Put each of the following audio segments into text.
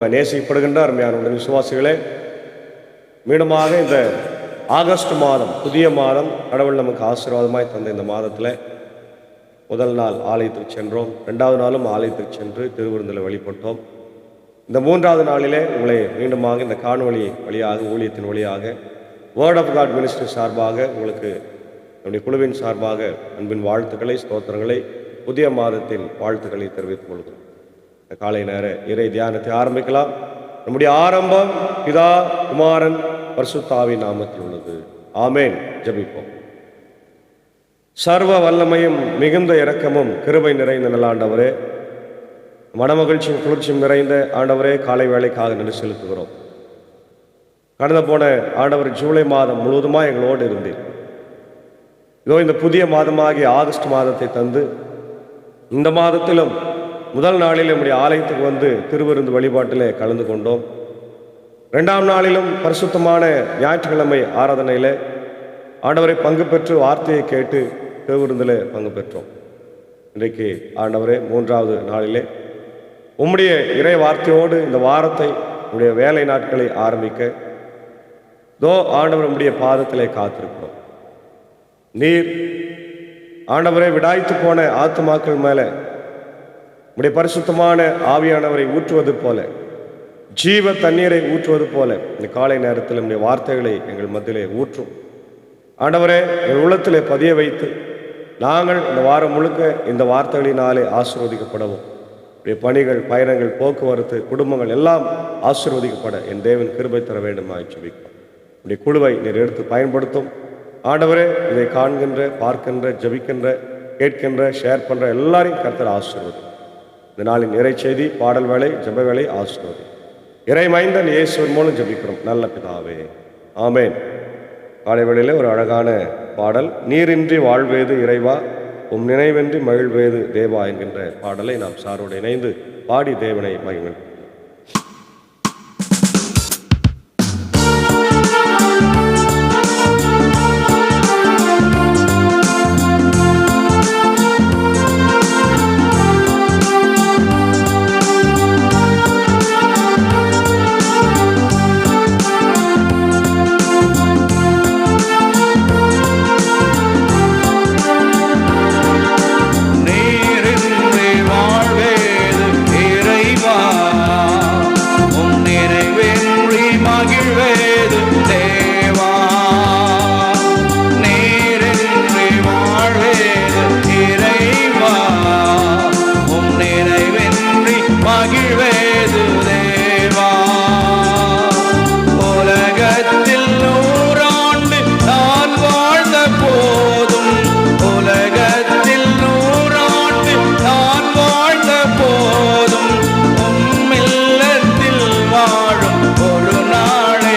நேசிக்கப்படுகின்ற அருமையான விசுவாசிகளே, மீண்டுமாக இந்த ஆகஸ்ட் மாதம், புதிய மாதம், கடவுள் நமக்கு ஆசீர்வாதமாய் தந்த இந்த மாதத்தில் முதல் நாள் ஆலயத்துக்கு சென்றோம். 2வது நாளும் ஆலயத்துக்கு சென்று திருவிருந்தில் வழிபட்டோம். இந்த 3வது நாளிலே உங்களை மீண்டுமாக இந்த காணொளி வழியாக, ஊழியத்தின் வழியாக, வேர்ட் ஆஃப் காட் மினிஸ்ட்ரி சார்பாக உங்களுக்கு நம்முடைய குழுவின் சார்பாக அன்பின் வாழ்த்துக்களை, ஸ்தோத்திரங்களை, புதிய மாதத்தின் வாழ்த்துக்களை தெரிவித்துக் கொள்கிறோம். காலை நேர இறை தியானத்தை ஆரம்பிக்கலாம். நம்முடைய ஆரம்பம் பிதா, குமாரன், பரிசுத்த ஆவியின் நாமத்தில் உள்ளது. ஆமேன். ஜெபிப்போம். சர்வ வல்லமையும் மிகுந்த இரக்கமும் கிருபை நிறைந்த நல்ல ஆண்டவரே, மனமகிழ்ச்சியும் குளிர்ச்சியும் நிறைந்த ஆண்டவரே, காலை வேளைக்காக நன்றி செலுத்துகிறோம். கடந்த போன ஆண்டவர் ஜூலை மாதம் முழுவதுமாக எங்களோடு இருந்தீர். இதோ இந்த புதிய மாதமாகிய ஆகஸ்ட் மாதத்தை தந்து இந்த மாதத்திலும் முதல் நாளில் நம்முடைய ஆலயத்துக்கு வந்து திருவிருந்து வழிபாட்டிலே கலந்து கொண்டோம். 2ஆம் நாளிலும் பரிசுத்தமான ஞாயிற்றுக்கிழமை ஆராதனையில் ஆண்டவரை பங்கு பெற்று வார்த்தையை கேட்டு திருவிருந்தில் பங்கு பெற்றோம். இன்றைக்கு ஆண்டவரே 3வது நாளிலே உம்முடைய இறை வார்த்தையோடு இந்த வாரத்தை, உம்முடைய வேலை நாட்களை ஆரம்பிக்க ஆண்டவர் உம்முடைய பாதத்திலே காத்திருக்கிறோம். நீர் ஆண்டவரை விடாய்த்து போன ஆத்துமாக்கள் மேலே உடைய பரிசுத்தமான ஆவியானவரை ஊற்றுவது போல, ஜீவ தண்ணீரை ஊற்றுவது போல இந்த காலை நேரத்தில் நம்முடைய வார்த்தைகளை எங்கள் மத்தியிலே ஊற்றும். ஆண்டவரே, எங்கள் உள்ளத்திலே பதிய வைத்து நாங்கள் இந்த வாரம் முழுக்க இந்த வார்த்தைகளினாலே ஆசீர்வதிக்கப்படவும், உடைய பணிகள், பயணங்கள், போக்குவரத்து, குடும்பங்கள் எல்லாம் ஆசீர்வதிக்கப்பட என் தேவன் கிருபை தர வேண்டுமாய் ஜெபிக்கிறோம். உடைய குழுவை நீர் எடுத்து பயன்படுத்தும். ஆண்டவரே, இதை காண்கின்ற, பார்க்கின்ற, ஜெபிக்கின்ற, கேட்கின்ற, ஷேர் பண்ணுற எல்லாரையும் கர்த்தர் ஆசீர்வதி. இந்த நாளின் இறை செய்தி, பாடல் வேலை, ஜெப வேலை ஆசீர்வதி. இறை மைந்தன் இயேசுவின் மூலம் ஜெபிக்கிறோம் நல்ல பிதாவே, ஆமேன். காலை வேளையிலே ஒரு அழகான பாடல், நீரின்றி வாழ்வேது இறைவா, உம் நினைவின்றி மகிழ்வேது தேவா என்கின்ற பாடலை நாம் சாரோடு இணைந்து பாடி தேவனை மகிழ்வு. போதும் உம்மில்லத்தில் வாழும் ஒரு நாளே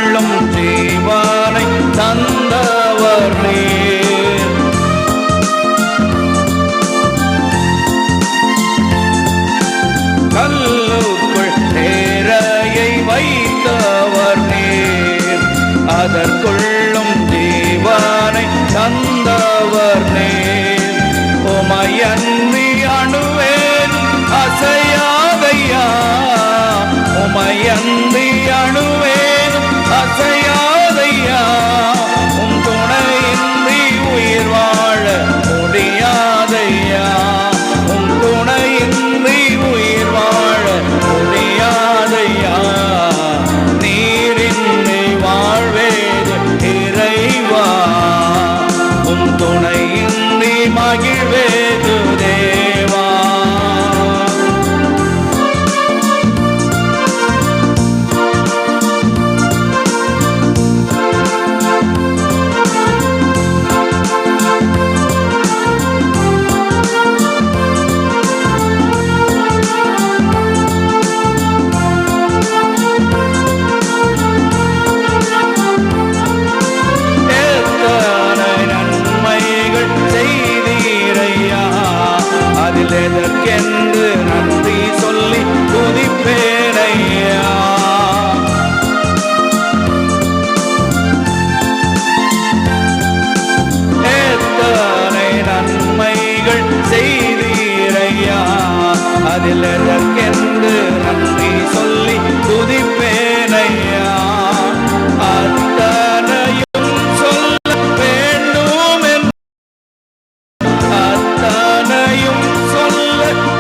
அதற்குள்ளும் ஜீவனை தந்தவர் நீர். கல்லுக்குள் தேரையை வைத்தவர் நீர். அதற்குள்ளும் ஜீவனை தந்தவர் நீர். உமையன்றி அணுவேன் அசையாதையா, உமையன்றி அணுவேன் அசையாதையா. உம் துணையின்றி உயிர் வாழ முடியாதையா, உம் துணையின்றி உயிர் வாழ முடியாதையா. நீரின்றி வாழ்வேது இறைவா, உம் துணையின்றி மகிழ்வேது தேவா. எதற்கென்று நன்றி சொல்லி துதிப்பேனையா. எத்தனை நன்மைகள் செய்தீரையா, அதில் எதற்கென்று நன்றி சொல்லி துதிப்பேனையா. அத்தனையும் சொல்ல வேண்டும், அத்தனையும்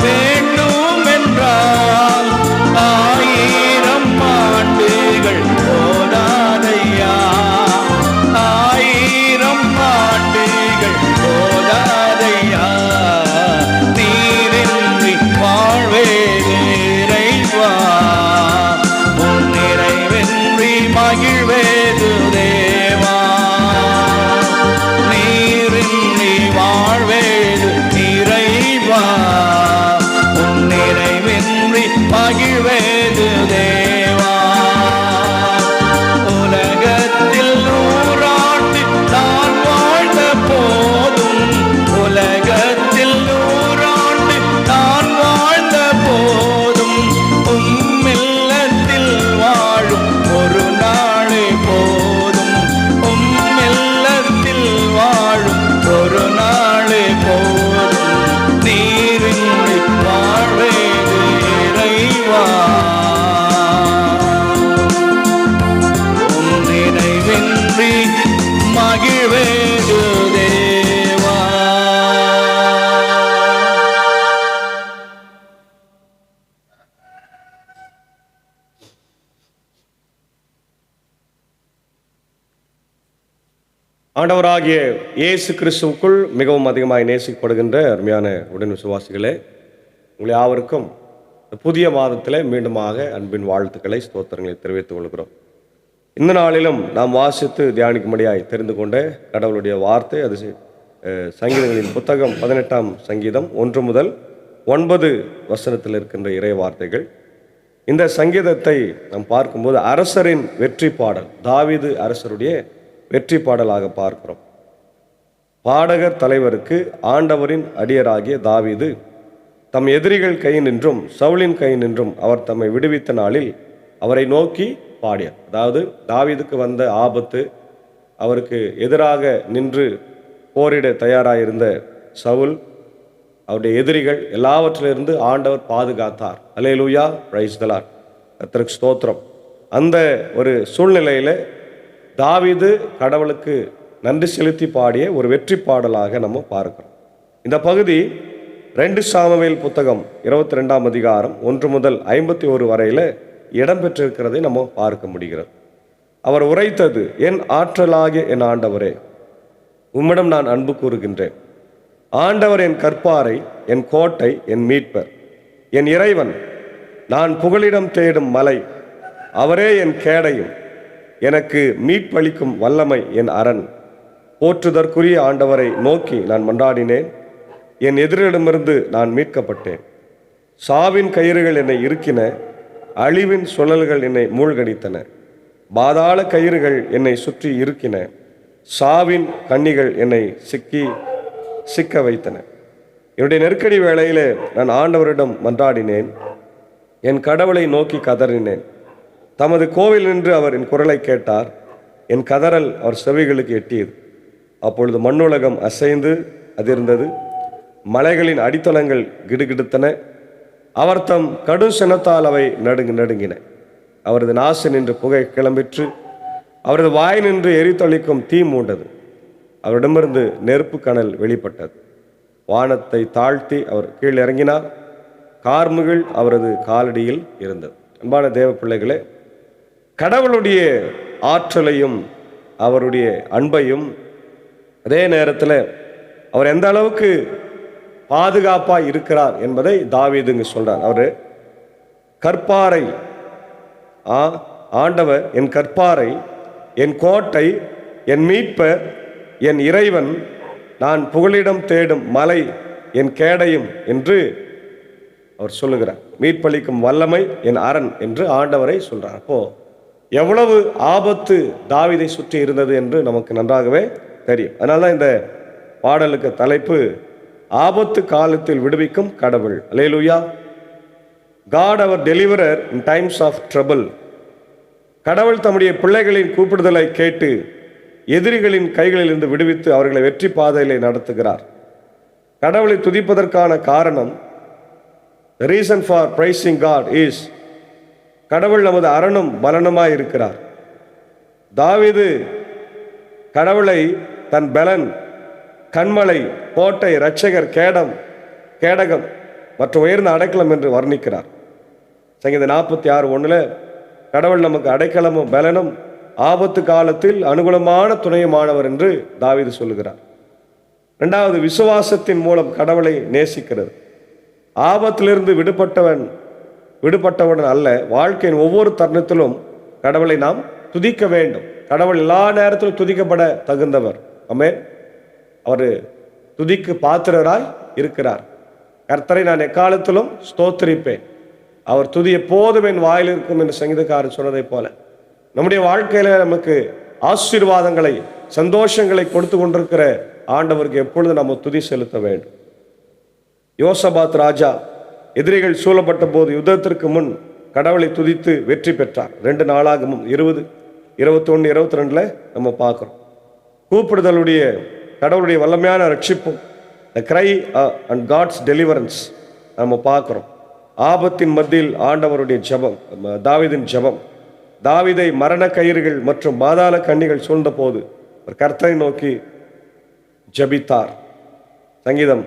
வேண்டும் என்றால் 1000 ஆண்டுகள் போதாதையா, 1000 ஆண்டுகள் போதாதையா. நீரின்றி வாழ்வேது இறைவா, உன் நிறைவென்றி மகிழ்வேது தேவா. நீரின்றி வாழ்வேது இறைவா, உன் நிறைவென்றி மகிழ்வேது தேவா. உலகத்தில் 100 ஆண்டு நான் வாழ்ந்த போதும், உலகத்தில் 100 ஆண்டு நான் வாழ்ந்த போதும், உம்மில்லத்தில் வாழும் ஒரு நாளே போதும், உம்மில்லத்தில் வாழும் ஒரு நாளே போதும். நீரின்றி வாழ்வேது இறைவா, உம் நினைவின்றி மகிழ்வேது தேவா. ஆண்டவராகிய இயேசு கிறிஸ்துவுக்குள் மிகவும் அதிகமாய் நேசிக்கப்படுகின்ற அருமையான உடன் விசுவாசிகளே, உங்களை யாவருக்கும் புதிய மாதத்தில் மீண்டுமாக அன்பின் வாழ்த்துக்களை ஸ்தோத்திரங்களை தெரிவித்துக் கொள்கிறோம். இந்த நாளிலும் நாம் வாசித்து தியானிக்கும்படியாய் தெரிந்து கொண்ட கடவுளுடைய வார்த்தை அது சங்கீதங்களின் புத்தகம் 18ஆம் சங்கீதம் 1 முதல் 9 வசனத்தில் இருக்கின்ற இறை வார்த்தைகள். இந்த சங்கீதத்தை நாம் பார்க்கும்போது அரசரின் வெற்றி பாடல், தாவீது அரசருடைய வெற்றி பாடலாக பார்க்கிறோம். பாடகர் தலைவருக்கு ஆண்டவரின் அடியராகிய தாவீது தம் எதிரிகள் கையினின்றும் சவுலின் கையினின்றும் அவர் தம்மை விடுவித்த நாளில் அவரை நோக்கி பாடியார். அதாவது தாவீதுக்கு வந்த ஆபத்து, அவருக்கு எதிராக நின்று போரிட தயாராயிருந்த சவுல், அவருடைய எதிரிகள் எல்லாவற்றிலிருந்து ஆண்டவர் பாதுகாத்தார். அல்லேலூயா, பிரைஸ் தி லார்ட், கர்த்தருக்கு ஸ்தோத்திரம். அந்த ஒரு சூழ்நிலையில் தாவீது கடவுளுக்கு நன்றி செலுத்தி பாடிய ஒரு வெற்றி பாடலாக நம்ம பார்க்கிறோம். இந்த பகுதி 2 சாமுவேல் புத்தகம் 22ஆம் அதிகாரம் 1 முதல் 51 வரையில் இடம்பெற்றிருக்கிறதை நம்ம பார்க்க முடிகிறது. அவர் உரைத்தது, என் ஆற்றலாகிய என் ஆண்டவரே, உம்மிடம் நான் அன்பு கூறுகின்றேன். ஆண்டவர் என் கற்பாரை, என் கோட்டை, என் மீட்பர், என் இறைவன், நான் புகலிடம் தேடும் மலை, அவரே என் கேடையும் எனக்கு மீட்பளிக்கும் வல்லமை என் அரண். போற்றுதற்குரிய ஆண்டவரை நோக்கி நான் மன்றாடினேன். என் எதிரிடமிருந்து நான் மீட்கப்பட்டேன். சாவின் கயிறுகள் என்னை இறுக்கின, அழிவின் சுழல்கள் என்னை மூழ்கடித்தன. பாதாள கயிறுகள் என்னை சுற்றி இருக்கின, சாவின் கண்ணிகள் என்னை சிக்க வைத்தன. என்னுடைய நெருக்கடி வேளையிலே நான் ஆண்டவரிடம் மன்றாடினேன், என் கடவுளை நோக்கி கதறினேன். தமது கோவில் நின்று அவர் என் குரலை கேட்டார். என் கதறல் அவர் செவிகளுக்கு எட்டியது. அப்பொழுது மண்ணுலகம் அசைந்து அதிர்ந்தது, மலைகளின் அடித்தளங்கள் கிடுகிடுத்தன. அவர் தம் கடும் சினத்தால் அவை நடுங்கின. அவரது நாசி நின்று புகை கிளம்பிற்று, அவரது வாய் நின்று எரித்தொழிக்கும் தீ மூண்டது. அவரிடமிருந்து நெருப்பு கனல் வெளிப்பட்டது. வானத்தை தாழ்த்தி அவர் கீழ் இறங்கினார், கார்முகில் அவரது காலடியில் இருந்தது. அன்பான தேவ பிள்ளைகளே, கடவுளுடைய ஆற்றலையும் அவருடைய அன்பையும், அதே நேரத்தில் அவர் எந்த அளவுக்கு பாதுகாப்பாக இருக்கிறார் என்பதை தாவீது இங்கு சொல்றார். அவர் கற்பாறை, ஆண்டவர் என் கற்பாறை, என் கோட்டை, என் மீட்பர், என் இறைவன், நான் புகலிடம் தேடும் மலை, என் கேடயம் என்று அவர் சொல்லுகிறார். மீட்பளிக்கும் வல்லமை என் அரண் என்று ஆண்டவரை சொல்றார். அப்போ எவ்வளவு ஆபத்து தாவீதை சுற்றி இருந்தது என்று நமக்கு நன்றாகவே தெரியும். அதனால்தான் இந்த பாடலுக்கு தலைப்பு ஆபத்து காலத்தில் விடுவிக்கும் கடவுள். அல்லேலூயா. God our deliverer in times of trouble. கடவுள் தம்முடைய பிள்ளைகளின் கூப்பிடுதலை கேட்டு எதிரிகளின் கைகளில் இருந்து விடுவித்து அவர்களை வெற்றி பாதையிலே நடத்துகிறார். கடவுளை துதிப்பதற்கான காரணம், the reason for praising God is, கடவுள் நமது அரணும் பலனுமாய் இருக்கிறார். தாவீது கடவுளை தன் பலன், கண்மலை, கோட்டை, இரட்சகர், கேடகம் மற்றும் உயர்ந்த அடைக்கலம் என்று வர்ணிக்கிறார். சங்கீதம் 46:1 கடவுள் நமக்கு அடைக்கலமும் பலனும் ஆபத்து காலத்தில் அனுகூலமான துணையுமானவர் என்று தாவீது சொல்லுகிறார். இரண்டாவது, விசுவாசத்தின் மூலம் கடவுளை நேசிக்கிறது. ஆபத்திலிருந்து விடுபட்டவன் அல்ல, வாழ்க்கையின் ஒவ்வொரு தருணத்திலும் கடவுளை நாம் துதிக்க வேண்டும். கடவுள் எல்லா நேரத்திலும் துதிக்கப்பட தகுந்தவர். ஆமென். அவர் துதிக்கு பாத்திரராய் இருக்கிறார். கர்த்தரை நான் எக்காலத்திலும் ஸ்தோத்திரிப்பேன், அவர் துதி எப்போதும் என் வாயில் இருக்கும் என்று சங்கீதக்காரர் சொன்னதை போல நம்முடைய வாழ்க்கையில நமக்கு ஆசீர்வாதங்களை, சந்தோஷங்களை கொடுத்து கொண்டிருக்கிற ஆண்டவருக்கு எப்பொழுது நம்ம துதி செலுத்த வேண்டும். யோசபாத் ராஜா எதிரிகள் சூழப்பட்ட போது யுத்தத்திற்கு முன் கடவுளை துதித்து வெற்றி பெற்றார். 2 நாளாகமும் 20, 21, 22 நம்ம பார்க்கிறோம். கூப்பிடுதலுடைய கடவுளுடைய வல்லமையான ரட்சிப்பும், the cry and God's deliverance நம்ம பார்க்கிறோம். ஆபத்தின் மத்தியில் ஆண்டவருடைய ஜெபம், தாவீதின் ஜெபம். தாவீதை மரண கயிறுகள் மற்றும் பாதாள கண்ணிகள் சூழ்ந்த போது ஒரு கர்த்தரை நோக்கி ஜெபித்தார். சங்கீதம்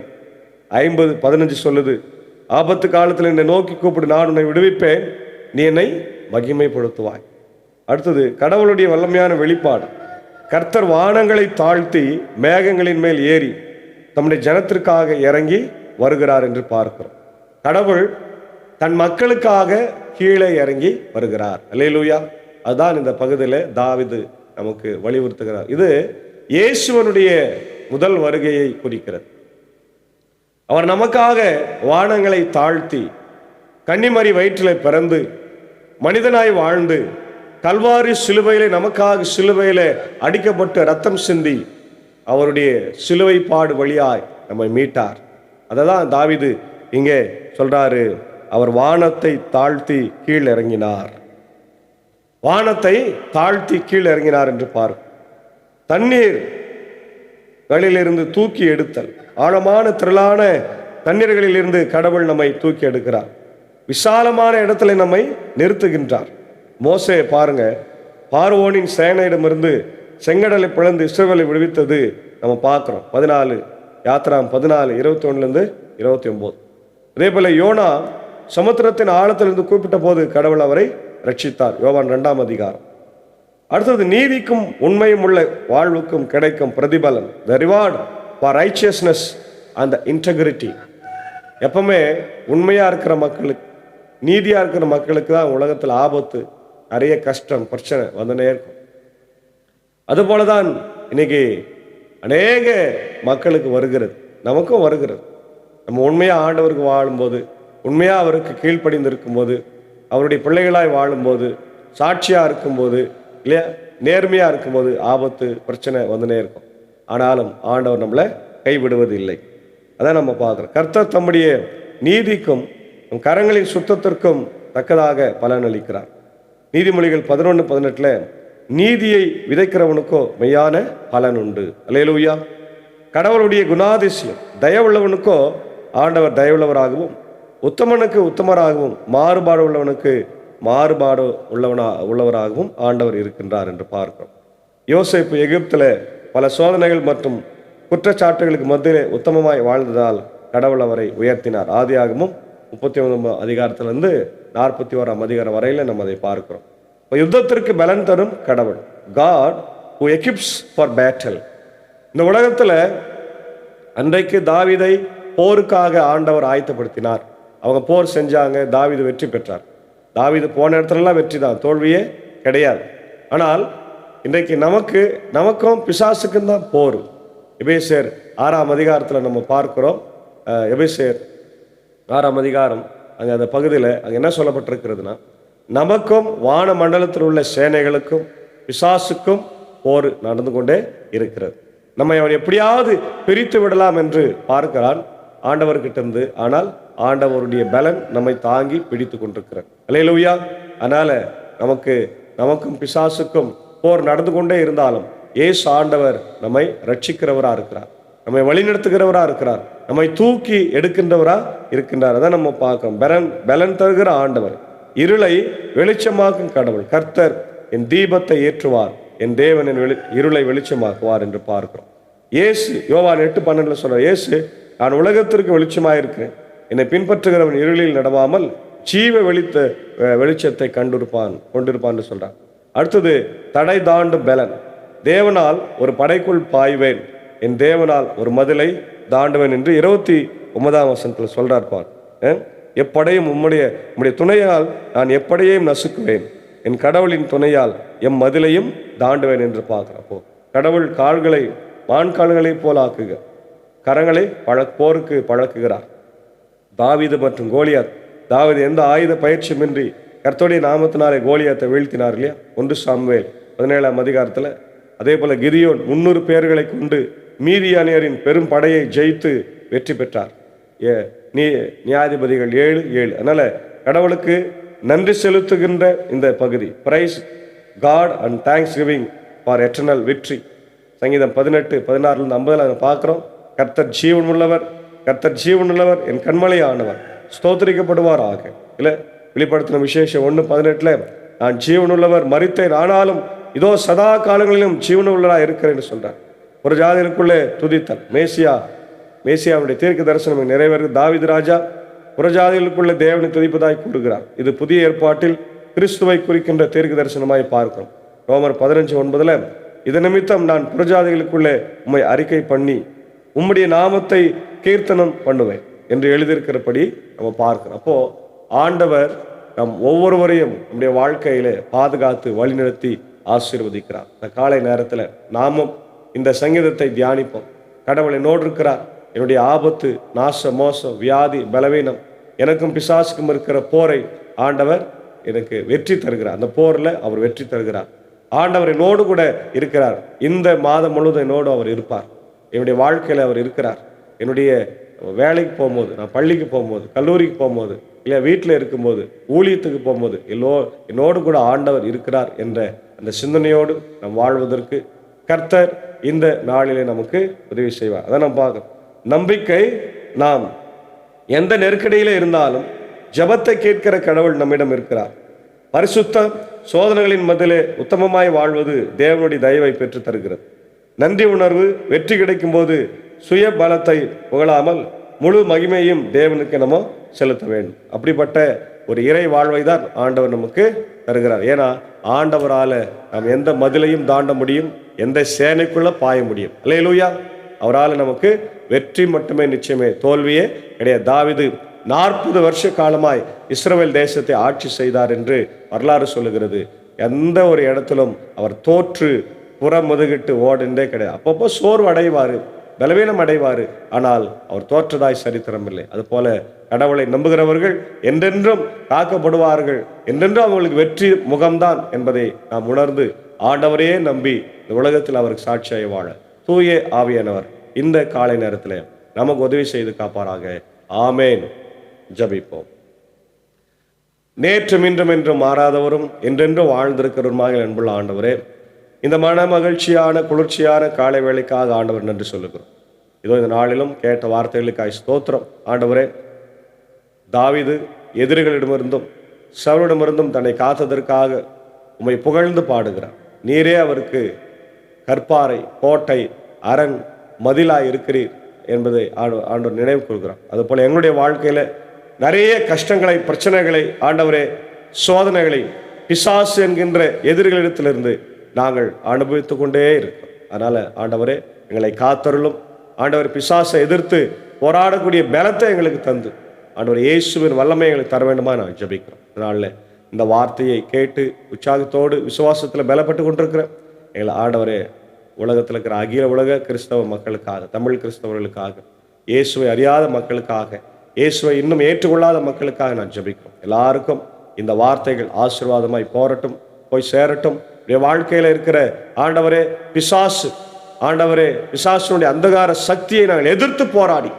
50:15 சொல்லுது, ஆபத்து காலத்தில் என்னை நோக்கி கூப்பிடு, நான் உன்னை விடுவிப்பேன், நீ என்னை மகிமைப்படுத்துவாய். அடுத்தது, கடவுளுடைய வல்லமையான வெளிப்பாடு. கர்த்தர் வானங்களை தாழ்த்தி மேகங்களின் மேல் ஏறி தம்முடைய ஜனத்திற்காக இறங்கி வருகிறார் என்று பார்க்கிறோம். கடவுள் தன் மக்களுக்காக கீழே இறங்கி வருகிறார். அல்லேலூயா. அதுதான் இந்த பகுதியில் தாவீது நமக்கு வலியுறுத்துகிறார். இது இயேசுவனுடைய முதல் வருகையை குறிக்கிறது. அவர் நமக்காக வானங்களை தாழ்த்தி கன்னிமரி வயிற்றிலே பிறந்து மனிதனாய் வாழ்ந்து கல்வாரி சிலுவையிலே நமக்காக சிலுவையிலே அடிக்கப்பட்டு ரத்தம் சிந்தி அவருடைய சிலுவை பாடு வழியாய் நம்மை மீட்டார். அதை தான் தாவீது இங்கே சொல்றாரு, அவர் வானத்தை தாழ்த்தி கீழ் இறங்கினார். வானத்தை தாழ்த்தி கீழ் இறங்கினார் என்று பார். தண்ணீர்களிலிருந்து தூக்கி எடுத்தல், ஆழமான திரளான தண்ணீர்களிலிருந்து கடவுள் நம்மை தூக்கி எடுக்கிறார். விசாலமான இடத்துல நம்மை நிறுத்துகின்றார். மோசே பாருங்க, பார்வோனின் சேனையிடமிருந்து செங்கடலை பிளந்து இஸ்ரவேலை விடுவித்தது நம்ம பார்க்கிறோம். 14 யாத்ராம் 14, 21-29. அதே போல யோனா சமுத்திரத்தின் ஆழத்திலிருந்து கூப்பிட்ட போது கடவுள் அவரை ரட்சித்தார். யோவான் 2ஆம் அதிகாரம். அடுத்தது, நீதிக்கும் உண்மையும் உள்ள வாழ்வுக்கும் கிடைக்கும் பிரதிபலன், the reward for righteousness and the integrity. எப்பவுமே உண்மையா இருக்கிற மக்களுக்கு, நீதியா இருக்கிற மக்களுக்கு தான் உலகத்தில் ஆபத்து, நிறைய கஷ்டம், பிரச்சனை வந்துனே இருக்கும். அதுபோலதான் இன்னைக்கு அநேக மக்களுக்கு வருகிறது, நமக்கும் வருகிறது. நம்ம உண்மையா ஆண்டவருக்கு வாழும்போது, உண்மையா அவருக்கு கீழ்ப்படிந்து இருக்கும்போது, அவருடைய பிள்ளைகளாய் வாழும்போது, சாட்சியா இருக்கும்போது, இல்லையா? நேர்மையாக இருக்கும்போது ஆபத்து பிரச்சனை வந்துனே இருக்கும். ஆனாலும் ஆண்டவர் நம்மளை கைவிடுவது இல்லை. அதான் நம்ம பார்க்குறோம். கர்த்தர் தம்முடைய நீதிக்கும் கரங்களின் சுத்தத்திற்கும் தக்கதாக பலன் அளிக்கிறார். நீதிமொழிகள் 11:18 நீதியை விதைக்கிறவனுக்கோ மெய்யான பலன் உண்டு. அல்லேலூயா. கடவுளுடைய குணாதிசயம் தயவுள்ளவனுக்கோ ஆண்டவர் தயவுள்ளவராகவும், உத்தமனுக்கு உத்தமராகவும், மாறுபாடு உள்ளவனுக்கு மாறுபாடு உள்ளவராகவும் ஆண்டவர் இருக்கின்றார் என்று பார்க்கிறோம். யோசேப்பு எகிப்தில் பல சோதனைகள் மற்றும் குற்றச்சாட்டுகளுக்கு மத்தியிலே உத்தமமாய் வாழ்ந்ததால் கடவுள் அவரை உயர்த்தினார். ஆதியாகமும் 39 அதிகாரத்திலிருந்து 41 அதிகாரம் வரையில நம்ம அதை பார்க்கிறோம். யுத்தத்திற்கு பலன் தரும் கடவுள், God who equips for battle. இந்த உலகத்துல அன்றைக்கு தாவீதை போருக்காக ஆண்டவர் ஆயத்தப்படுத்தினார். அவங்க போர் செஞ்சாங்க, தாவீது வெற்றி பெற்றார். தாவீது போன இடத்துலலாம் வெற்றி தான், தோல்வியே கிடையாது. ஆனால் இன்றைக்கு நமக்கும் பிசாசுக்கும் தான் போர். எபேசியர் 6 அதிகாரத்தில் நம்ம பார்க்கிறோம். எபேசியர் 6 அதிகாரம் அங்கே அந்த பகுதியில் அங்கே என்ன சொல்லப்பட்டிருக்கிறதுனா, நமக்கும் வான மண்டலத்தில் உள்ள சேனைகளுக்கும் பிசாசுக்கும் போர் நடந்து கொண்டே இருக்கிறது. நம்மை அவன் எப்படியாவது பிரித்து விடலாம் என்று பார்க்கிறான் ஆண்டவர்கிட்ட இருந்து. ஆனால் ஆண்டவருடைய பலன் நம்மை தாங்கி பிடித்து கொண்டிருக்கிறார். அல்லேலூயா. அதனால நமக்கும் பிசாசுக்கும் போர் நடந்து கொண்டே இருந்தாலும் இயேசு ஆண்டவர் நம்மை ரட்சிக்கிறவரா இருக்கிறார், நம்மை வழிநடத்துகிறவரா இருக்கிறார், நம்மை தூக்கி எடுக்கின்றவரா இருக்கின்றார். அதான் நம்ம பார்க்கிறோம். பலன் தருகிற ஆண்டவர், இருளை வெளிச்சமாக்கும் கடவுள். கர்த்தர் என் தீபத்தை ஏற்றுவார், என் தேவன் என் இருளை வெளிச்சமாக்குவார் என்று பார்க்கிறோம். இயேசு யோவான் 8:12 சொல்றார், இயேசு நான் உலகத்திற்கு வெளிச்சமாக இருக்கிறேன், என்னை பின்பற்றுகிறவன் இருளில் நடவாமல் ஜீவ வெளிச்சத்தை கொண்டிருப்பான் சொல்றான். அடுத்தது தடை தாண்டும் பலன். தேவனால் ஒரு படைக்குள் பாய்வேன், என் தேவனால் ஒரு மதிலை தாண்டுவேன் என்று 29 சொல்றார். எப்படையும் உம்முடைய துணையால் நான் எப்படையும் நசுக்குவேன், என் கடவுளின் துணையால் எம் மதிலையும் தாண்டுவேன் என்று பார்க்கிறப்போ கடவுள் கால்களை மான் கால்களை போல் ஆக்குக, கரங்களை போருக்கு பழக்குகிறார். தாவீது மற்றும் கோலியாத், தாவீது எந்த ஆயுத பயிற்சியுமின்றி கர்த்தருடைய நாமத்தினாலே கோலியாத்தை வீழ்த்தினார் இல்லையா? 1 சாமுவேல் 17 அதிகாரத்தில். அதே போல கிதியோன் 300 பேர்களை கொண்டு மீதியானியரின் பெரும் படையை ஜெயித்து வெற்றி பெற்றார். நியாயாதிபதிகள் 7:7. அதனால கடவுளுக்கு நன்றி செலுத்துகின்ற இந்த பகுதி, praise God and thanksgiving for eternal victory. சங்கீதம் 18:16-50 பார்க்கிறோம். கர்த்தர் ஜீவனுள்ளவர், என் கண்மலை ஆனவர், ஸ்தோத்திரிக்கப்படுவார் ஆக. இல்லை, வெளிப்படுத்தின விசேஷம் 1:18 நான் ஜீவனுள்ளவர், மரித்தேன், ஆனாலும் இதோ சதா காலங்களிலும் ஜீவனுள்ளவராக இருக்கிறேன் சொல்றார். ஒரு ஜாதிகளுக்குள்ளே துதித்தல். மேசியாவுடைய தீர்க்க தரிசனம் நிறைவேறு. தாவீது ராஜா புறஜாதிகளுக்குள்ள தேவனை துதிப்பதாய் கூறுகிறார். இது புதிய ஏற்பாட்டில் கிறிஸ்துவை குறிக்கின்ற தீர்க்க தரிசனமாய் பார்க்கிறோம். ரோமர் 15:9 இது நிமித்தம் நான் புறஜாதிகளுக்குள்ளே உம்மை அறிக்கை பண்ணி உம்முடைய நாமத்தை கீர்த்தனம் பண்ணுவேன் என்று எழுதியிருக்கிறபடி நம்ம பார்க்கிறோம். அப்போ ஆண்டவர் நம் ஒவ்வொருவரையும் நம்முடைய வாழ்க்கையில பாதுகாத்து வழிநடத்தி ஆசீர்வதிக்கிறார். இந்த காலை நேரத்தில் நாமும் இந்த சங்கீதத்தை தியானிப்போம். கடவுள் என்னோடு இருக்கிறார், என்னுடைய ஆபத்து, நாச, மோசம், வியாதி, பலவீனம், எனக்கும் பிசாசுக்கும் இருக்கிற போரை ஆண்டவர் எனக்கு வெற்றி தருகிறார். அந்த போரில் அவர் வெற்றி தருகிறார். ஆண்டவர் என்னோடு கூட இருக்கிறார். இந்த மாதம் முழுவதும் என்னோடு அவர் இருப்பார். என்னுடைய வாழ்க்கையில் அவர் இருக்கிறார். என்னுடைய வேலைக்கு போகும்போது, நான் பள்ளிக்கு போகும்போது, கல்லூரிக்கு போகும்போது, இல்லை வீட்டில் இருக்கும்போது, ஊழியத்துக்கு போகும்போது என்னோடு கூட ஆண்டவர் இருக்கிறார் என்ற அந்த சிந்தனையோடு நாம் வாழ்வதற்கு கர்த்தர் இந்த நாளிலே நமக்கு உதவி செய்வார். அதை நம்ம பார்க்கணும். நம்பிக்கை, நாம் எந்த நெருக்கடியில இருந்தாலும் ஜெபத்தை கேட்கிற கடவுள் நம்மிடம் இருக்கிறார். பரிசுத்தம் சோதனைகளின் மத்தியிலே உத்தமமாய் வாழ்வது தேவனுடைய தயவை பெற்று தருகிறது. நன்றி உணர்வு, வெற்றி கிடைக்கும் போது சுய பலத்தை புகழாமல் முழு மகிமையும் தேவனுக்கு நம்ம செலுத்த வேண்டும். அப்படிப்பட்ட ஒரு இறை வாழ்வை தான் ஆண்டவர் நமக்கு தருகிறார். ஏன்னா ஆண்டவரால நாம் எந்த மதிலையும் தாண்ட முடியும், எந்த சேனைக்குள்ள பாய முடியும். அல்லேலூயா. அவரால் நமக்கு வெற்றி மட்டுமே நிச்சயமே, தோல்வியே கிடையாது. தாவீது 40 வருஷ காலமாய் இஸ்ரவேல் தேசத்தை ஆட்சி செய்தார் என்று வரலாறு சொல்லுகிறது. எந்த ஒரு இடத்திலும் அவர் தோற்று புறமுதுகிட்டு ஓடுன்றே கிடையாது. அப்பப்போ சோர்வு அடைவார், பலவீனம் அடைவார், ஆனால் அவர் தோற்றதாய் சரித்திரம் இல்லை. அதுபோல கடவுளை நம்புகிறவர்கள் என்றென்றும் காக்கப்படுவார்கள், என்றென்றும் அவங்களுக்கு வெற்றி முகம்தான் என்பதை நாம் உணர்ந்து ஆண்டவரையே நம்பி இந்த உலகத்தில் அவருக்கு சாட்சியாய் வாழ தூய ஆவியானவர் இந்த காலை நேரத்தில் நமக்கு உதவி செய்து காப்பாராக. ஆமேன். ஜபிப்போம். நேற்றும் இன்றும் என்றும் மாறாதவரும் என்றென்றும் வாழ்ந்திருக்கிறவருமாக அன்புள்ள ஆண்டவரே, இந்த மன மகிழ்ச்சியான குளிர்ச்சியான காலை வேளைக்காக ஆண்டவர் நன்றி சொல்லுகிறோம். இதோ இந்த நாளிலும் கேட்ட வார்த்தைகளுக்காய் ஸ்தோத்திரம். ஆண்டவரே, தாவீது எதிரிகளிடமிருந்தும் சவுலிடமிருந்தும் தன்னை காத்ததற்காக உம்மை புகழ்ந்து பாடுகிறார். நீரே அவருக்கு கற்பாறை, கோட்டை, அரண், மதிலாய் இருக்கிறீர் என்பதை ஆண்டவர் நினைவு கொள்கிறார். அதுபோல எங்களுடைய வாழ்க்கையில நிறைய கஷ்டங்களை, பிரச்சனைகளை, ஆண்டவரே சோதனைகளை, பிசாசு என்கின்ற எதிரிகளிடத்திலிருந்து நாங்கள் அனுபவித்துக் கொண்டே இருக்கிறோம். அதனால ஆண்டவரே எங்களை காத்தருளும். ஆண்டவர் பிசாசை எதிர்த்து போராடக்கூடிய பலத்தை எங்களுக்கு தந்து ஆண்டவர் இயேசுவின் வல்லமை எங்களுக்கு தர வேண்டுமா நான் ஜெபிக்கிறோம். அதனால இந்த வார்த்தையை கேட்டு உற்சாகத்தோடு விசுவாசத்தில் பலப்பட்டு கொண்டிருக்கிறேன் எங்களை ஆண்டவரே உலகத்தில் இருக்கிற அகில உலக கிறிஸ்தவ மக்களுக்காக, தமிழ் கிறிஸ்தவர்களுக்காக, இயேசுவை அறியாத மக்களுக்காக, இயேசுவை இன்னும் ஏற்றுக்கொள்ளாத மக்களுக்காக நான் ஜெபிக்கிறோம். எல்லாருக்கும் இந்த வார்த்தைகள் ஆசீர்வாதமாய் போரட்டும், போய் சேரட்டும். வாழ்க்கையில் இருக்கிற ஆண்டவரே பிசாசு, ஆண்டவரே பிசாசுடைய அந்தகார சக்தியை நாங்கள் எதிர்த்து போராடி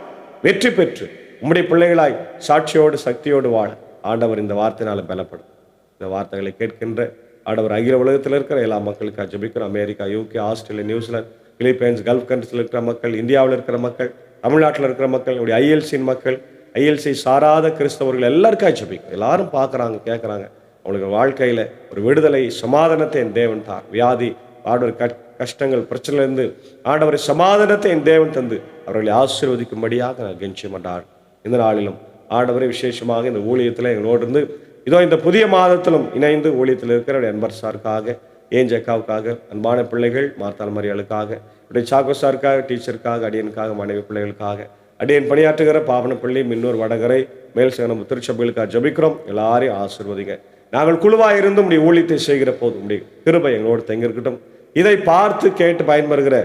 வெற்றி பெற்று உம்முடைய பிள்ளைகளாய் சாட்சியோடு சக்தியோடு வாழ ஆண்டவர் இந்த வார்த்தையினால பலப்படும். இந்த வார்த்தைகளை கேட்கின்ற ஆண்டவர் அகில உலகத்தில் இருக்கிற எல்லா மக்களுக்காக ஜெபிக்கிறோம். America, UK, Australia, New Zealand, Philippines, gulf கண்ட்ரிஸில் இருக்கிற மக்கள், இந்தியாவில் இருக்கிற மக்கள், தமிழ்நாட்டில் இருக்கிற மக்கள், நம்முடைய ஐஎல்சியின் மக்கள், ஐஎல்சி சாராத கிறிஸ்தவர்கள் எல்லாருக்காக ஜெபிக்கிறோம். எல்லாரும் பார்க்குறாங்க, கேட்குறாங்க. அவங்களுக்கு வாழ்க்கையில் ஒரு விடுதலை, சமாதானத்தை என் தேவன் தார். வியாதி, ஆண்டவர் கஷ்டங்கள், பிரச்சனையிலிருந்து ஆண்டவரை சமாதானத்தை என் தேவன் தந்து அவர்களை ஆசீர்வதிக்கும்படியாக நான் கெஞ்சி மாட்டார். இந்த நாளிலும் ஆண்டவரை விசேஷமாக இந்த ஊழியத்தில் எங்களோடு இருந்து இதோ இந்த புதிய மாதத்திலும் இணைந்து ஊழியத்தில் இருக்கிற அன்பர் சாருக்காக, ஏஞ்சக்காவுக்காக, அன்பான பிள்ளைகள் மார்த்தாள் மரியாளுக்காக, இப்படி சாக்கோ சாருக்காக, டீச்சருக்காக, அடியனுக்காக, மனைவி பிள்ளைகளுக்காக, அடியன் பணியாற்றுகிற பாவனப்பள்ளி, மின்னூர், வடகரை, மேல் சேனம் திருச்சபைகளுக்காக ஜபிக்கிறோம். எல்லாரையும் ஆசீர்வதிங்க. நாங்கள் குழுவாக இருந்து உடைய ஊழியத்தை செய்கிற போது உடைய கிருபை எங்களோடு தங்கியிருக்கட்டும். இதை பார்த்து கேட்டு பயன்பெறுகிற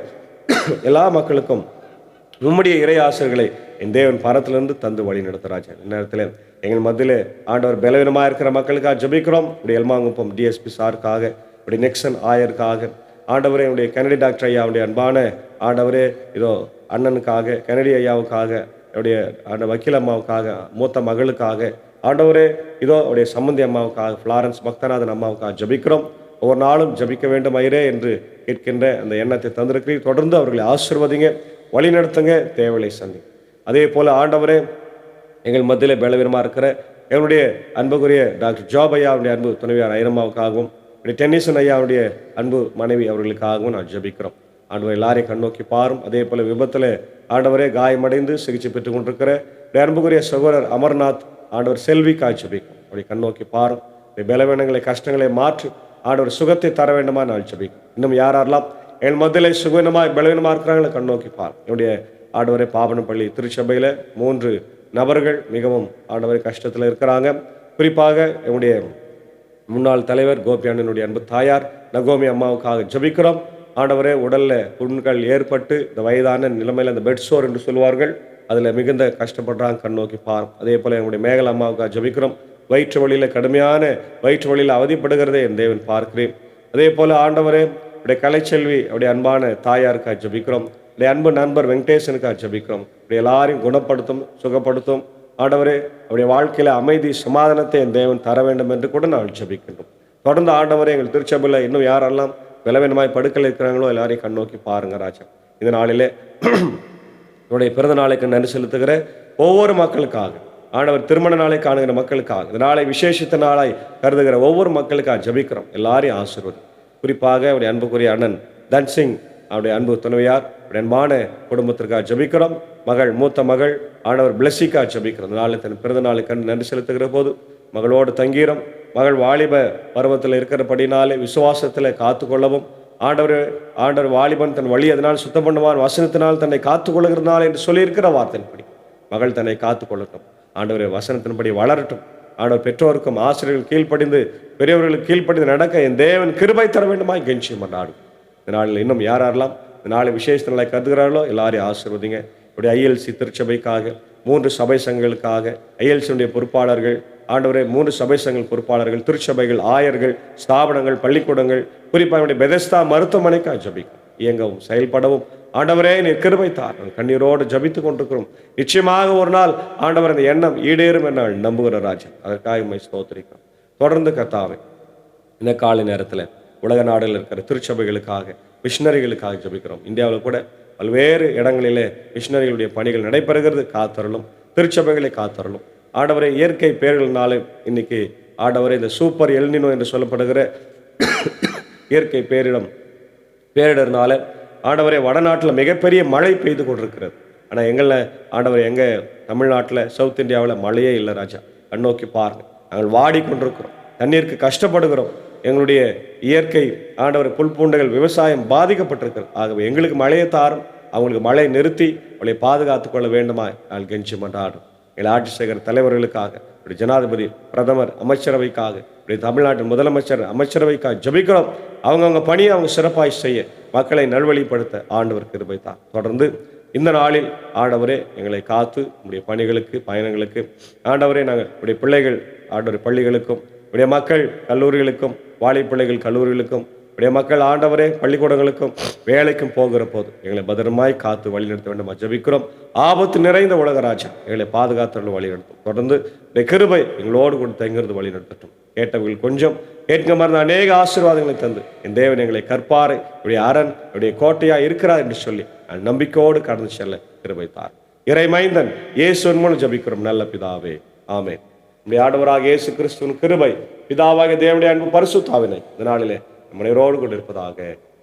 எல்லா மக்களுக்கும் உம்முடைய இறை ஆசிரியர்களை என் தேவன் பரத்திலிருந்து தந்து வழி நடத்துகிறாச்சு. நேரத்தில் எங்கள் மத்தியில் ஆண்டவர் பலவீனமாக இருக்கிற மக்களுக்காக ஜபிக்கிறோம். இப்படி எல்மாங்குப்பம் டிஎஸ்பி சாருக்காக, இப்படி நெக்சன் ஆயருக்காக, ஆண்டவரே என்னுடைய கனடி டாக்டர் ஐயாவுடைய அன்பான ஆண்டவரே இதோ அண்ணனுக்காக, கனடி ஐயாவுக்காக, என்னுடைய வக்கீல் அம்மாவுக்காக, மூத்த மகளுக்காக, ஆண்டவரே இதோ அவருடைய சம்பந்தி அம்மாவுக்காக, ஃப்ளாரன்ஸ் பக்தநாதன் அம்மாவுக்காக ஜபிக்கிறோம். ஒவ்வொரு நாளும் ஜபிக்க வேண்டும் ஐயரே என்று கேட்கின்ற அந்த எண்ணத்தை தந்திருக்கிறீர். தொடர்ந்து அவர்களை ஆசீர்வதிங்க, வழி நடத்துங்க, தேவையை சந்தி. அதே போல் ஆண்டவரே எங்கள் மத்தியில் பலவீனமாக இருக்கிற எங்களுடைய அன்புக்குரிய டாக்டர் ஜாப் ஐயாவுடைய அன்பு துணைவியார் ஐரம்மாவுக்காகவும், டென்னிசன் ஐயாவுடைய அன்பு மனைவி அவர்களுக்காகவும் நான் ஜபிக்கிறோம். ஆண்டவர் எல்லாரையும் கண்ணோக்கி பாரும். அதே போல் விபத்தில் ஆண்டவரே காயமடைந்து சிகிச்சை பெற்றுக் கொண்டிருக்கிற அன்புக்குரிய சகோதரர் அமர்நாத், ஆண்டவர் செல்விக்காய் ஜபிக்கும். அப்படி கண்ணோக்கி பாரும். பலவீனங்களை, கஷ்டங்களை மாற்றி ஆண்டவர் சுகத்தை தர வேண்டுமா நான் ஜபிக்கும். இன்னும் யாரெல்லாம் என் மத்தியிலே சுகவீனமாக பலவீனமாக இருக்கிறாங்களோ கண்ணோக்கி பார். என்னுடைய ஆண்டவரை பாவனப்பள்ளி திருச்சபையில் 3 நபர்கள் மிகவும் ஆண்டவரை கஷ்டத்தில் இருக்கிறாங்க. குறிப்பாக என்னுடைய முன்னாள் தலைவர் கோபியாண்டனுடைய அன்பு தாயார் நகோமி அம்மாவுக்காக ஜபிக்கிறோம். ஆண்டவரே உடலில் புண்கள் ஏற்பட்டு இந்த வயதான நிலைமையில் அந்த பெட் சோர் என்று சொல்வார்கள், அதில் மிகுந்த கஷ்டப்படுறாங்க, கண்ணோக்கி பார். அதே போல் என்னுடைய மேகல் அம்மாவுக்காக ஜபிக்கிறோம். வயிற்று வழியில் கடுமையான வயிற்று வழியில் அவதிப்படுகிறதை என் தேவன் பார்க்கிறேன். அதே போல் ஆண்டவரே அப்படியே கலைச்செல்வி அப்படியே அன்பான தாயாருக்காக ஜபிக்கிறோம். அப்படியே அன்பு நண்பர் வெங்கடேசனுக்காக ஜபிக்கிறோம். இப்படி எல்லாரையும் குணப்படுத்தும், சுகப்படுத்தும். ஆண்டவரே அவருடைய வாழ்க்கையில் அமைதி, சமாதானத்தை என் தேவன் தர வேண்டும் என்று கூட நான் ஜபிக்கின்றோம். தொடர்ந்து ஆண்டவரே எங்கள் திருச்சபையில் இன்னும் யாரெல்லாம் பலவீனமாய் படுக்கையில் இருக்கிறாங்களோ எல்லாரையும் கண்ணோக்கி பாருங்க ராஜா. இந்த நாளிலே என்னுடைய பிறந்த நாளைக்கு நன்றி செலுத்துகிற ஒவ்வொரு மக்களுக்காக, ஆண்டவர் திருமண நாளை காணுகிற மக்களுக்காக, இந்த நாளை விசேஷித்த நாளாய் கருதுகிற ஒவ்வொரு மக்களுக்காக ஜபிக்கிறோம். எல்லாரையும் ஆசீர்வதி. குறிப்பாக அவருடைய அன்புக்குரிய அண்ணன் தன்சிங், அவருடைய அன்பு துணைவியார், அவருடைய அன்பான குடும்பத்திற்காக ஜபிக்கிறோம். மகள், மூத்த மகள் ஆண்டவர் பிளஸிக்காக ஜபிக்கிறோம். இந்த நாளில் தன் பிறந்த நாளை கண்டு நன்றி செலுத்துகிற போது மகளோடு தங்கீரம். மகள் வாலிப பருவத்தில் இருக்கிறபடினாலே விசுவாசத்தில் காத்து கொள்ளவும், ஆண்டவர் வாலிபன் தன் வழி அதனால் சுத்தம் பண்ணுவான், வசனத்தினால் தன்னை காத்து கொள்ளுகிறதுனால என்று சொல்லியிருக்கிற வார்த்தையின்படி மகள் தன்னை காத்து கொள்ளட்டும். ஆண்டவர் வசனத்தின்படி வளரட்டும். ஆண்டவர் பெற்றோருக்கும் ஆசிரியர்கள் கீழ்ப்படிந்து, பெரியவர்களுக்கு கீழ்ப்படிந்து நடக்க என் தேவன் கிருபை தர வேண்டுமாய் கெஞ்சி மன்றாடும். இந்த நாளில் இன்னும் யாரெல்லாம் இந்த நாளை விசேஷ நாளை கருதுகிறார்களோ எல்லாரையும் ஆசீர்வதிங்க. இப்படி ஐஎல்சி திருச்சபைக்காக, 3 சபை சங்கங்களுக்காக, ஐஎல்சியுடைய பொறுப்பாளர்கள், ஆண்டவரே 3 சபை சங்கங்கள் பொறுப்பாளர்கள், திருச்சபைகள், ஆயர்கள், ஸ்தாபனங்கள், பள்ளிக்கூடங்கள், குறிப்பாக என்னுடைய பெதஸ்தா மருத்துவமனைக்காக ஜபிக்கும், இயங்கவும் செயல்படவும் ஆண்டவரே நீர் கிருபை தார். கண்ணீரோடு ஜபித்துக் கொண்டிருக்கிறோம். நிச்சயமாக ஒரு நாள் ஆண்டவர் இந்த எண்ணம் ஈடேறும் என நம்புகிற ராஜா, அதற்காக உம்மை ஸ்தோத்திரிக்கிறோம். தொடர்ந்து கர்த்தாவே இந்த காலை நேரத்தில் உலக நாடுகளில் இருக்கிற திருச்சபைகளுக்காக, மிஷினரிகளுக்காக ஜபிக்கிறோம். இந்தியாவில் கூட பல்வேறு இடங்களிலே மிஷினரிகளுடைய பணிகள் நடைபெறுகிறது. காத்தருளும், திருச்சபைகளை காத்தருளும் ஆண்டவரே. இயற்கை பேர்கள்னாலே இன்னைக்கு ஆண்டவரே இந்த சூப்பர் எல்னினோ என்று சொல்லப்படுகிற இயற்கை பேரிடர்னால ஆண்டவரே வடநாட்டில் மிகப்பெரிய மழை பெய்து கொண்டிருக்கிறது. ஆனால் எங்களில் ஆண்டவர் எங்கள் தமிழ்நாட்டில், சவுத் இந்தியாவில் மழையே இல்லை ராஜா. கண்ணோக்கி பாருங்கள், நாங்கள் வாடி கொண்டிருக்கிறோம், தண்ணீருக்கு கஷ்டப்படுகிறோம். எங்களுடைய இயற்கை ஆண்டவர் புல் பூண்டுகள் விவசாயம் பாதிக்கப்பட்டிருக்கிறது. ஆகவே எங்களுக்கு மழையை தாரும், அவங்களுக்கு மழை நிறுத்தி அவளை பாதுகாத்து கொள்ள வேண்டுமா நாங்கள் கெஞ்சி மன்றாடுறோம். எங்கள் ஆட்சி செய்கிற தலைவர்களுக்காக, இப்படி ஜனாதிபதி, பிரதமர், அமைச்சரவைக்காக, இப்படி தமிழ்நாட்டின் முதலமைச்சர் அமைச்சரவைக்காக ஜபிக்கிறோம். அவங்கவுங்க பணியை அவங்க சிறப்பாய் செய்ய, மக்களை நல்வழிப்படுத்த ஆண்டவர் கிருபை தார். தொடர்ந்து இந்த நாளில் ஆண்டவரே எங்களை காத்து உங்களுடைய பணிகளுக்கு, பயணங்களுக்கு ஆண்டவரே நாங்கள் இப்படி பிள்ளைகள் ஆண்டவர் பள்ளிகளுக்கும், இப்படிய மக்கள் கல்லூரிகளுக்கும், வாலிப்பிள்ளைகள் கல்லூரிகளுக்கும், இப்படிய மக்கள் ஆண்டவரே பள்ளிக்கூடங்களுக்கும் வேலைக்கும் போகிற போது எங்களை பத்திரமாய் காத்து வழிநடத்த வேண்டும் ஜபிக்கிறோம். ஆபத்து நிறைந்த உலக ராஜா எங்களை பாதுகாத்து வழிநடத்தும். தொடர்ந்து இந்த கிருபை எங்களோடு கூட தங்கிறது வழிநடத்தட்டும். கேட்டவர்கள் கொஞ்சம், கேட்க மறந்த அநேக ஆசீர்வாதங்களை தந்து என் தேவன் எங்களை கற்பாரை, என்னுடைய அரண், என்னுடைய கோட்டையா இருக்கிறார் என்று சொல்லி நான் நம்பிக்கையோடு கடந்து செல்ல கிருபை தார். இறைமைந்தன் இயேசுவின் மூலம் ஜபிக்கிறோம் நல்ல பிதாவே, ஆமென். நம்முடைய ஆண்டவராக இயேசு கிறிஸ்துவின் கிருபை, பிதாவாகிய தேவனுடைய அன்பு, பரிசுத்த ஆவினை இந்த நாளிலே நம்மளோடு கூட இருப்பதாக.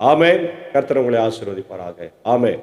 ஆமென். கர்த்தர் உங்களை ஆசீர்வதிப்பாராக. ஆமென்.